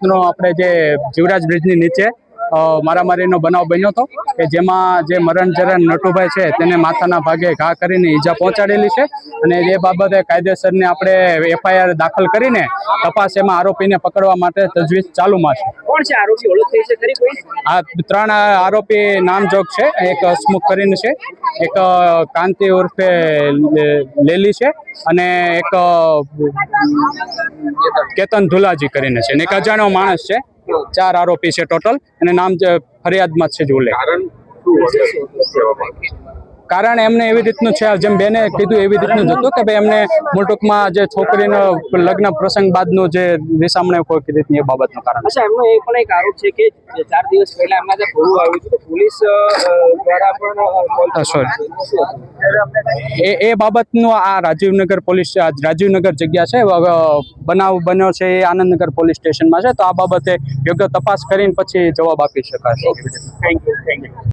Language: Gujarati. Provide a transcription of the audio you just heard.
રાતનો આપણે જે જીવરાજ બ્રિજની નીચે મારામારીનો બનાવ બન્યો હતો કે જેમાં જે મરણજરણ નટુભાઈ છે તેને માથાના ભાગે ઘા કરીને ઈજા પહોંચાડેલી છે અને એ બાબતે કાયદેસરની આપણે FIR દાખલ કરીને તપાસ એમાં આરોપીને પકડવા માટે તજવીજ ચાલુમાં છે. કોણ છે આરોપી? ઓળખ થઈ છે ખરી કોઈ? આ 3 આરોપી નામજોગ છે. એક હસમુખ કરીને છે, એક કાંતિ ઉર્ફે લેલી છે અને એક કેતન ધુલાજી કરીને છે ને એક અજાણ્યો માણસ છે. 4 આરોપી છે ટોટલ અને નામ ફરિયાદમાં છે જ ઉલ્લેખ. કારણ એમને એવી રીતનું છે, જેમ બેને કીધું એવી રીતનું જ હતું કે ભાઈ એમને મૂળ ટૂંકમાં જે છોકરીનો લગ્ન પ્રસંગ બાદનું જે રીસામણે કોઈ રીતની એ બાબતનું કારણ. અચ્છા, એમનો એ પણ એક આરોપ છે કે 4 દિવસ પહેલા એમના જે ભોળું આવ્યું હતું પોલીસ દ્વારા પણ એ બાબતનું આ રાજીવનગર પોલીસ રાજીવનગર જગ્યા છે, બનાવ બન્યો છે એ આનંદનગર પોલીસ સ્ટેશનમાં છે. તો આ બાબતે યોગ્ય તપાસ કરીને પછી જવાબ આપી શકાશે. Thank you.